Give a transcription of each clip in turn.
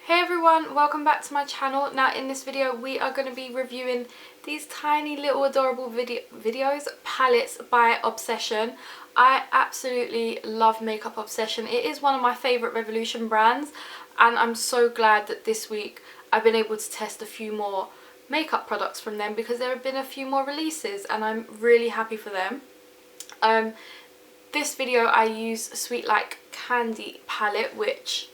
Hey everyone, welcome back to my channel. Now in this video we are going to be reviewing these tiny little adorable palettes by Obsession. I absolutely love Makeup Obsession. It is one of my favourite Revolution brands, and I'm so glad that this week I've been able to test a few more makeup products from them because there have been a few more releases and I'm really happy for them. This video I use Sweet Like Candy palette, which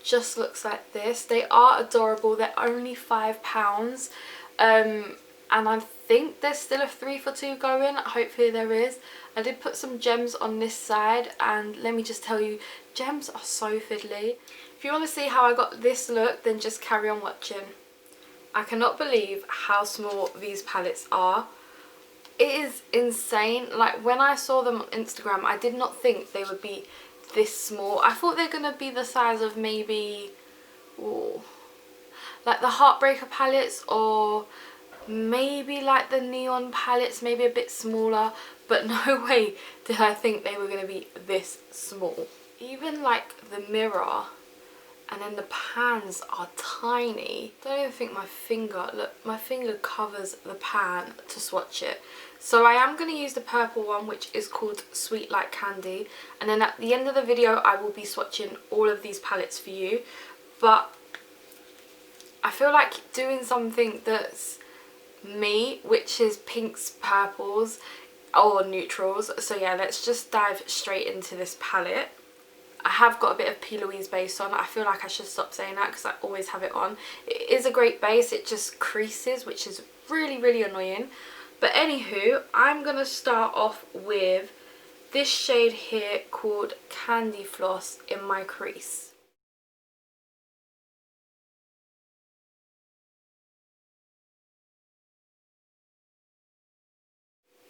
just looks like this. They are adorable. They're only £5, and I think there's still a 3 for 2 going. Hopefully there is. I did put some gems on this side, and let me just tell you, gems are so fiddly. If you want to see how I got this look, then just carry on watching. I cannot believe how small these palettes are. It is insane. Like, when I saw them on Instagram, I did not think they would be this small. I thought they're gonna be the size of maybe like the Heartbreaker palettes, or maybe like the Neon palettes, maybe a bit smaller, but no way did I think they were gonna be this small. Even like the mirror and then the pans are tiny. I don't even think my finger, look, my finger covers the pan to swatch it. So I am going to use the purple one, which is called Sweet Like Candy, and then at the end of the video I will be swatching all of these palettes for you. But I feel like doing something that's me, which is pinks, purples or neutrals. So yeah, let's just dive straight into this palette. I have got a bit of P. Louise base on. I feel like I should stop saying that because I always have it on. It is a great base, it just creases, which is really annoying. But anywho, I'm going to start off with this shade here called Candy Floss in my crease.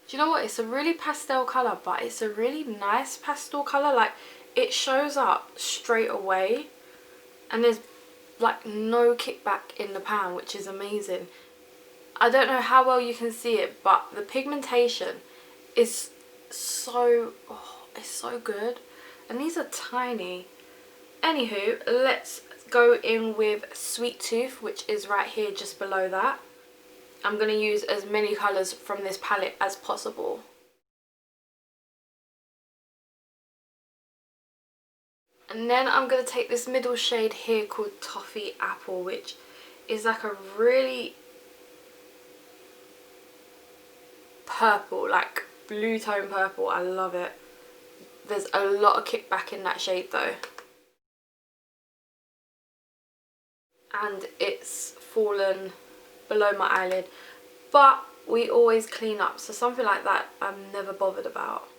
Do you know what? It's a really pastel colour, but it's a really nice pastel colour. Like, it shows up straight away and there's like no kickback in the pan, which is amazing. I don't know how well you can see it, but the pigmentation is so, it's so good. And these are tiny. Anywho, let's go in with Sweet Tooth, which is right here just below that. I'm going to use as many colours from this palette as possible. And then I'm going to take this middle shade here called Toffee Apple, which is like a really purple, like blue tone purple. I love it. There's a lot of kickback in that shade though. And it's fallen below my eyelid. But we always clean up, so something like that I'm never bothered about.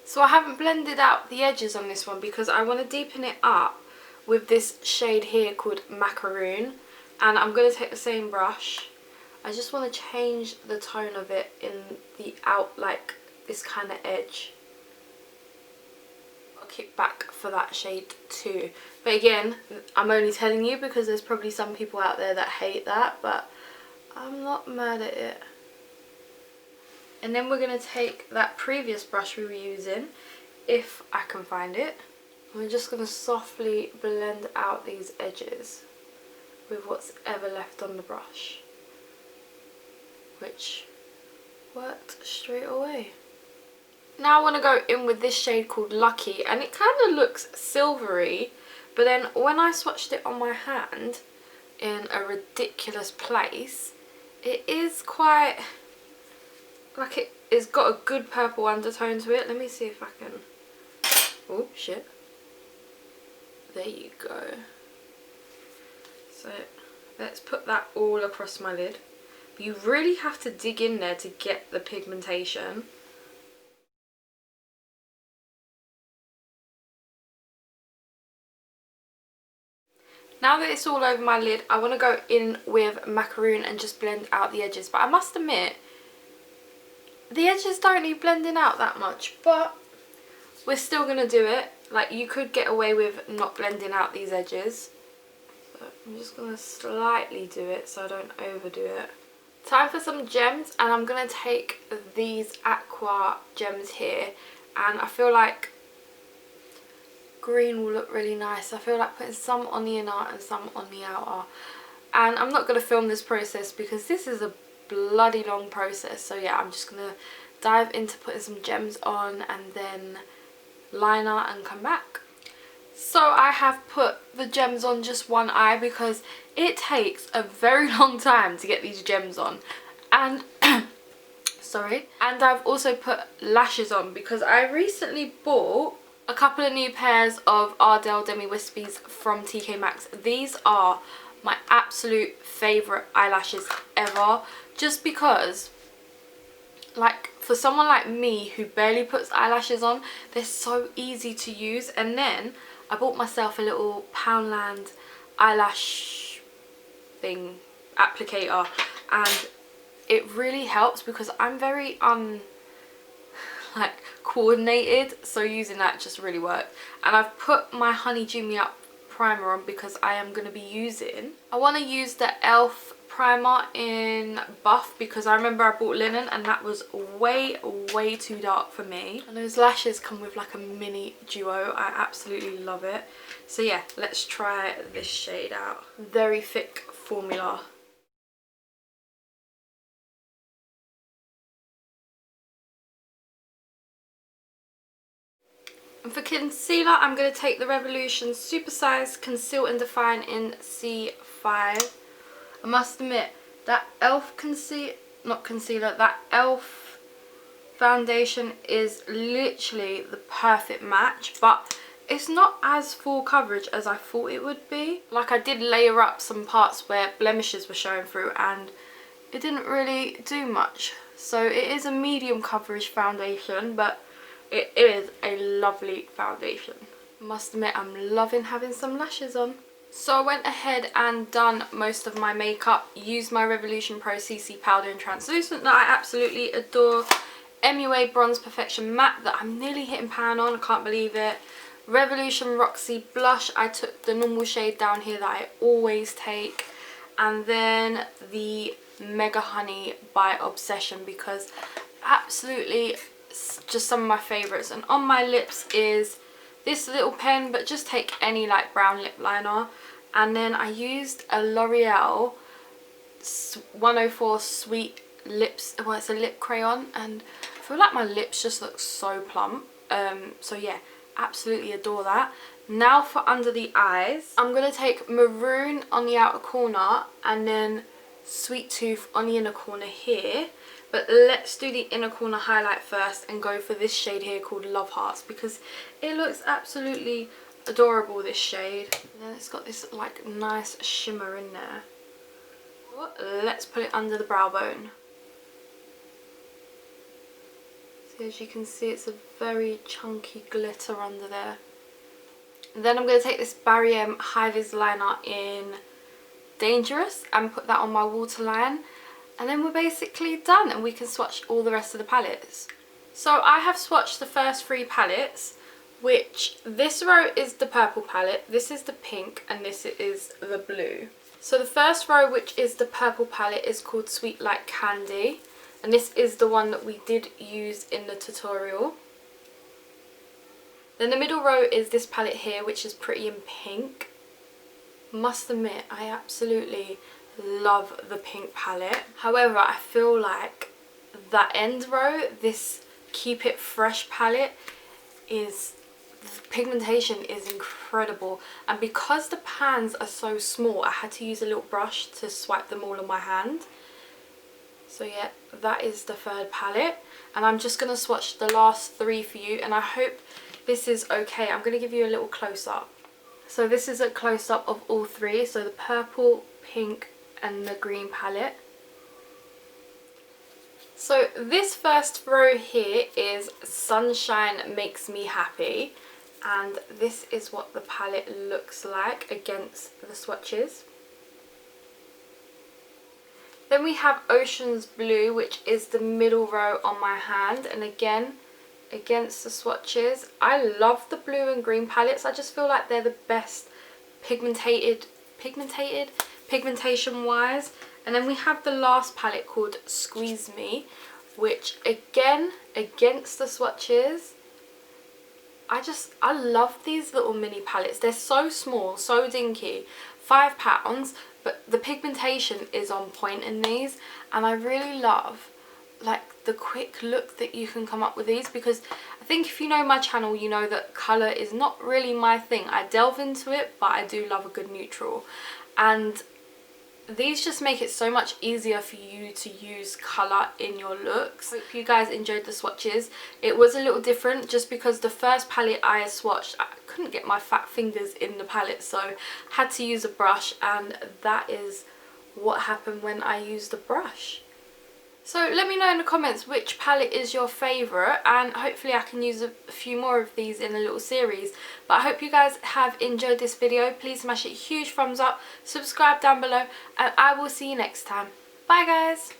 So I haven't blended out the edges on this one because I want to deepen it up with this shade here called Macaroon. And I'm going to take the same brush. I just want to change the tone of it in the like this kind of edge. I'll kick back for that shade too. But again, I'm only telling you because there's probably some people out there that hate that, but I'm not mad at it. And then we're going to take that previous brush we were using, if I can find it. We're just going to softly blend out these edges with what's ever left on the brush, which worked straight away. Now I want to go in with this shade called Lucky, and it kind of looks silvery, but then when I swatched it on my hand in a ridiculous place, it is quite, like, it's got a good purple undertone to it. Let me see if I can, oh shit, there you go. So let's put that all across my lid. You really have to dig in there to get the pigmentation. Now that it's all over my lid, I want to go in with Macaroon and just blend out the edges. But I must admit, the edges don't need blending out that much, but we're still going to do it. Like, you could get away with not blending out these edges. So I'm just going to slightly do it so I don't overdo it. Time for some gems, and I'm going to take these aqua gems here, and I feel like green will look really nice. I feel like putting some on the inner and some on the outer. And I'm not going to film this process because this is a bloody long process. So yeah, I'm just going to dive into putting some gems on and then liner and come back. So I have put the gems on just one eye because it takes a very long time to get these gems on. And sorry. And I've also put lashes on because I recently bought a couple of new pairs of Ardell Demi Wispies from TK Maxx. These are my absolute favourite eyelashes ever, just because, like, for someone like me who barely puts eyelashes on, they're so easy to use. And then I bought myself a little Poundland eyelash thing, applicator, and it really helps because I'm very coordinated, so using that just really worked. And I've put my Honey Dew Me Up primer on because I am going to be using, I want to use the e.l.f. primer in Buff because I remember I bought linen and that was way too dark for me. And those lashes come with like a mini duo. I absolutely love it. So yeah, let's try this shade out. Very thick formula. And for concealer, I'm going to take the Revolution Supersize Conceal and Define in C5. I must admit, that e.l.f. that e.l.f. foundation is literally the perfect match, but it's not as full coverage as I thought it would be. Like, I did layer up some parts where blemishes were showing through and it didn't really do much. So it is a medium coverage foundation, but it is a lovely foundation. Must admit, I'm loving having some lashes on. So I went ahead and done most of my makeup. Used my Revolution Pro CC powder in translucent that I absolutely adore. MUA Bronze Perfection Matte that I'm nearly hitting pan on. I can't believe it. Revolution Roxy Blush. I took the normal shade down here that I always take. And then the Mega Honey by Obsession because absolutely just some of my favorites. And on my lips is this little pen, but just take any like brown lip liner. And then I used a L'Oreal 104 Sweet Lips, well, it's a lip crayon, and I feel like my lips just look so plump. So yeah, absolutely adore that. Now for under the eyes, I'm going to take Maroon on the outer corner and then Sweet Tooth on the inner corner here. But let's do the inner corner highlight first and go for this shade here called Love Hearts because it looks absolutely adorable, this shade. And then it's got this like nice shimmer in there. Let's put it under the brow bone. So as you can see, it's a very chunky glitter under there. And then I'm going to take this Barry M High Vis liner in Dangerous and put that on my waterline. And then we're basically done and we can swatch all the rest of the palettes. So I have swatched the first 3 palettes, which this row is the purple palette, this is the pink, and this is the blue. So the first row, which is the purple palette, is called Sweet Like Candy. And this is the one that we did use in the tutorial. Then the middle row is this palette here, which is Pretty in Pink. Must admit, I absolutely love the pink palette. However, I feel like that end row, this Keep It Fresh palette, is, the pigmentation is incredible. And because the pans are so small, I had to use a little brush to swipe them all on my hand. So yeah, that is the third palette. And I'm just going to swatch the last 3 for you. And I hope this is okay. I'm going to give you a little close-up. So this is a close-up of all 3. So the purple, pink, and the green palette. So this first row here is Sunshine Makes Me Happy, and this is what the palette looks like against the swatches. Then we have Ocean's Blue, which is the middle row on my hand, and again against the swatches. I love the blue and green palettes. I just feel like they're the best pigmentation wise. And then we have the last palette called Squeeze Me, which again against the swatches, I love these little mini palettes. They're so small, so dinky, £5, but the pigmentation is on point in these, and I really love like the quick look that you can come up with these, because I think if you know my channel, you know that colour is not really my thing. I delve into it, but I do love a good neutral, and these just make it so much easier for you to use colour in your looks. Hope you guys enjoyed the swatches. It was a little different just because the first palette I swatched, I couldn't get my fat fingers in the palette, so I had to use a brush, and that is what happened when I used the brush. So let me know in the comments which palette is your favourite, and hopefully I can use a few more of these in a little series. But I hope you guys have enjoyed this video. Please smash it a huge thumbs up, subscribe down below, and I will see you next time. Bye guys!